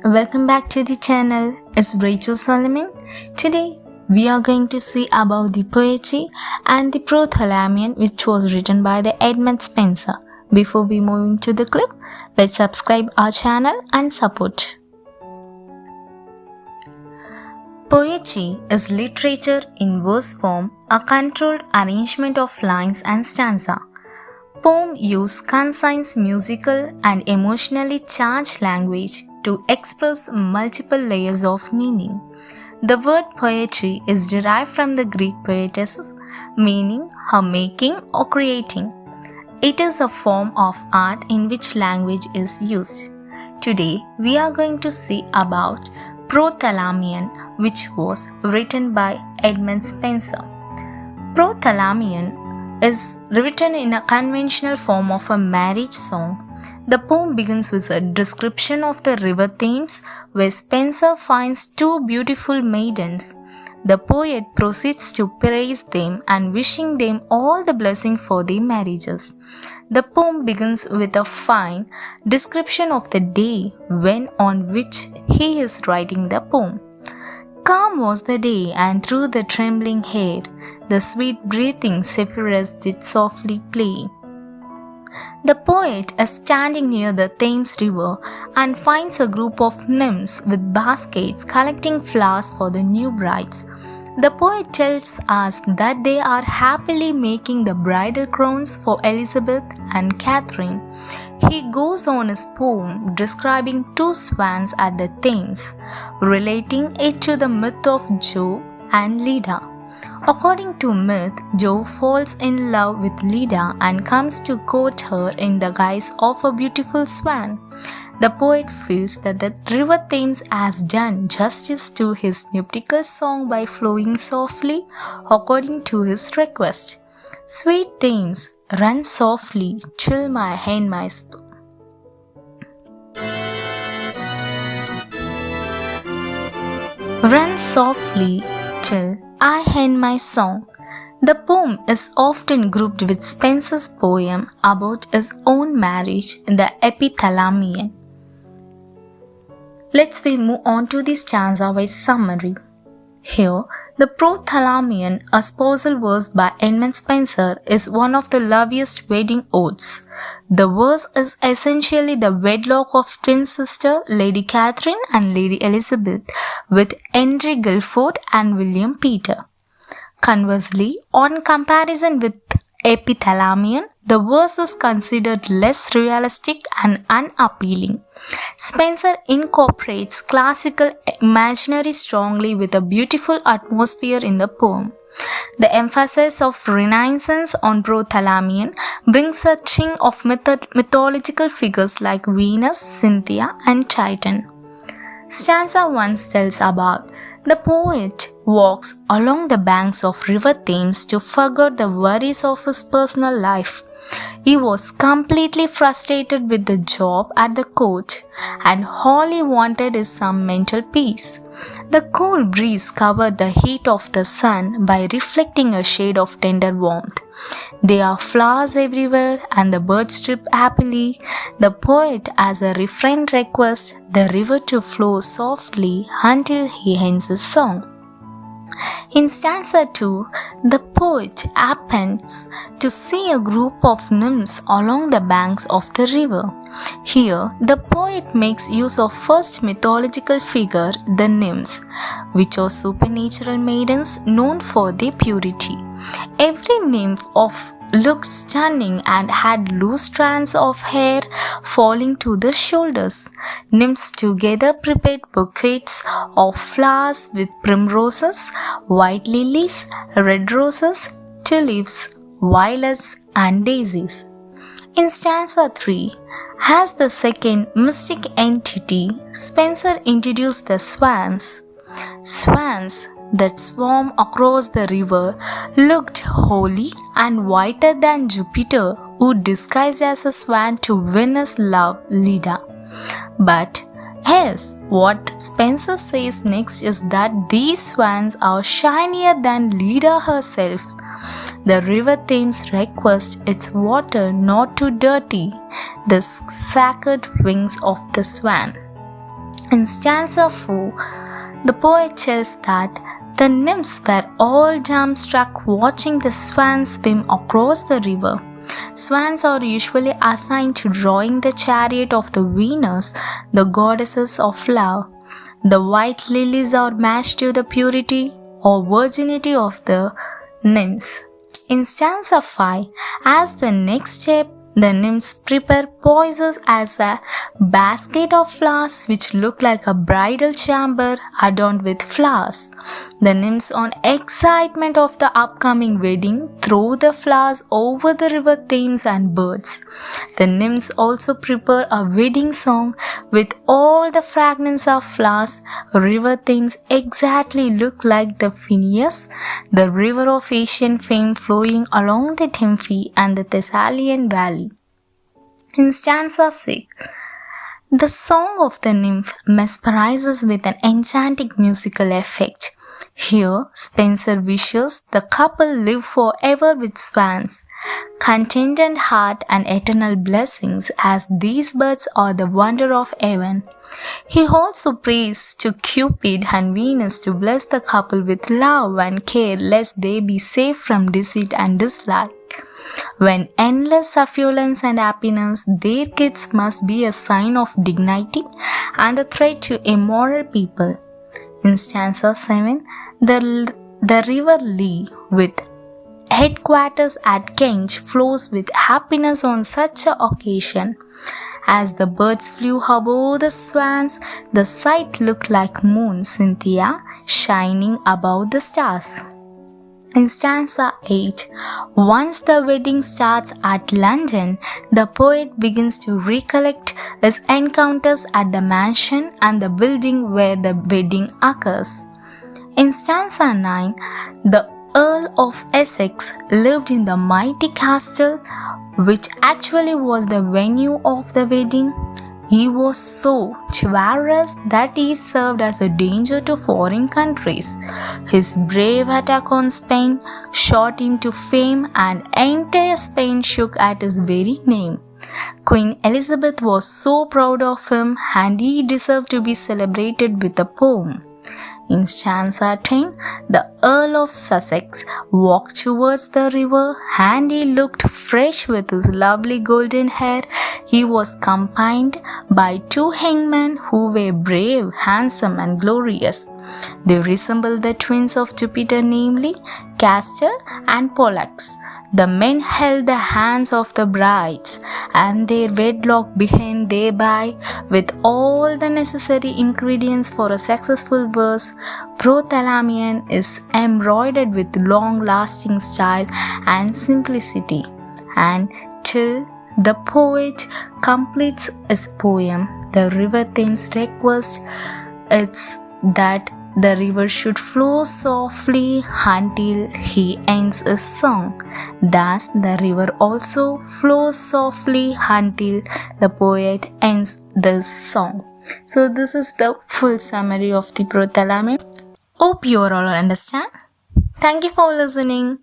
welcome back to the channel. It's Prothalamian. Today we are going to see about the poetry and the Prothalamian, which was written by the Edmund Spenser. Before we move into the clip, let's subscribe our channel and support. Poetry is literature in verse form, a controlled arrangement of lines and stanza. Poems use concise musical and emotionally charged language to express multiple layers of meaning. The word poetry is derived from the Greek poetes, meaning her making or creating. It is a form of art in which language is used. Today, we are going to see about Prothalamian, which was written by Edmund Spenser. Prothalamian is written in a conventional form of a marriage song. The poem begins with a description of the river Thames, where Spenser finds two beautiful maidens. The poet proceeds to praise them and wishing them all the blessing for their marriages. The poem begins with a fine description of the day when on which he is writing the poem. Calm was the day, and through the trembling hair, the sweet-breathing Zephyrus did softly play. The poet is standing near the Thames River and finds a group of nymphs with baskets collecting flowers for the new brides. The poet tells us that they are happily making the bridal crowns for Elizabeth and Catherine. He goes on his poem describing two swans at the Thames, relating it to the myth of Jove and Leda. According to myth, Jove falls in love with Leda and comes to court her in the guise of a beautiful swan. The poet feels that the river Thames has done justice to his nuptial song by flowing softly according to his request. Sweet Thames, run softly, chill my hand, my Run softly, till I end my song. The poem is often grouped with Spenser's poem about his own marriage, the Prothalamian. Let's move on to the stanza-wise summary. Here, the Prothalamian, a spousal verse by Edmund Spenser, is one of the loveliest wedding odes. The verse is essentially the wedlock of twin sister Lady Catherine and Lady Elizabeth with Henry Guilford and William Peter. Conversely, on comparison with Prothalamian, the verse is considered less realistic and unappealing. Spenser incorporates classical imaginary strongly with a beautiful atmosphere in the poem. The emphasis of Renaissance on Prothalamian brings a string of mythological figures like Venus, Cynthia, and Titan. Stanza 1 tells about the poet walks along the banks of River Thames to forget the worries of his personal life. He was completely frustrated with the job at the court, and all he wanted is some mental peace. The cool breeze covered the heat of the sun by reflecting a shade of tender warmth. There are flowers everywhere and the birds chirp happily. The poet has a refrain request the river to flow softly until he ends his song. In stanza 2, the poet happens to see a group of nymphs along the banks of the river. Here, the poet makes use of first mythological figure, the nymphs, which are supernatural maidens known for their purity. Every nymph looked stunning and had loose strands of hair falling to the shoulders. Nymphs together prepared bouquets of flowers with primroses, white lilies, red roses, tulips, violets, and daisies. In stanza 3, as the second mystic entity, Spenser introduced the swans. Swans that swam across the river looked holy and whiter than Jupiter, who disguised as a swan to win his love, Leda. But yes, what Spenser says next is that these swans are shinier than Leda herself. The river Thames requests its water not to dirty the sacred wings of the swan. In In stanza 4, the poet tells that the nymphs were all dumbstruck watching the swans swim across the river. Swans are usually assigned to drawing the chariot of the Venus, the goddesses of love. The white lilies are matched to the purity or virginity of the nymphs. In stanza 5, as the next step, the nymphs prepare poisons as a basket of flowers which look like a bridal chamber adorned with flowers. The nymphs, on excitement of the upcoming wedding, throw the flowers over the river Thames and birds. The nymphs also prepare a wedding song with all the fragrance of flowers. River Thames exactly look like the Phineus, the river of ancient fame flowing along the Temphi and the Thessalian valley. In stanza 6, the song of the nymph mesmerizes with an enchanting musical effect. Here, Spenser wishes the couple live forever with swans, contented heart and eternal blessings, as these birds are the wonder of heaven. He also prays to Cupid and Venus to bless the couple with love and care lest they be safe from deceit and dislike. When endless affluence and happiness, their kids must be a sign of dignity and a threat to immoral people. In stanza 7, the river Lee, with headquarters at Kent, flows with happiness on such an occasion. As the birds flew above the swans, the sight looked like moon Cynthia shining above the stars. In stanza 8, once the wedding starts at London, the poet begins to recollect his encounters at the mansion and the building where the wedding occurs. In stanza 9, the Earl of Essex lived in the mighty castle, which actually was the venue of the wedding. He was so chivalrous that he served as a danger to foreign countries. His brave attack on Spain shot him to fame, and entire Spain shook at his very name. Queen Elizabeth was so proud of him, and he deserved to be celebrated with a poem. In stanza 10, the Earl of Sussex walked towards the river, and he looked fresh with his lovely golden hair. He was accompanied by two hangmen who were brave, handsome, and glorious. They resembled the twins of Jupiter, namely Castor and Pollux. The men held the hands of the brides, and their wedlock began thereby with all the necessary ingredients for a successful verse. Prothalamian is embroidered with long-lasting style and simplicity, and till the poet completes his poem, the River Thames request is that the river should flow softly until he ends his song. Thus, the river also flows softly until the poet ends this song. So, this is the full summary of the Prothalamian. Hope you all understand. Thank you for listening.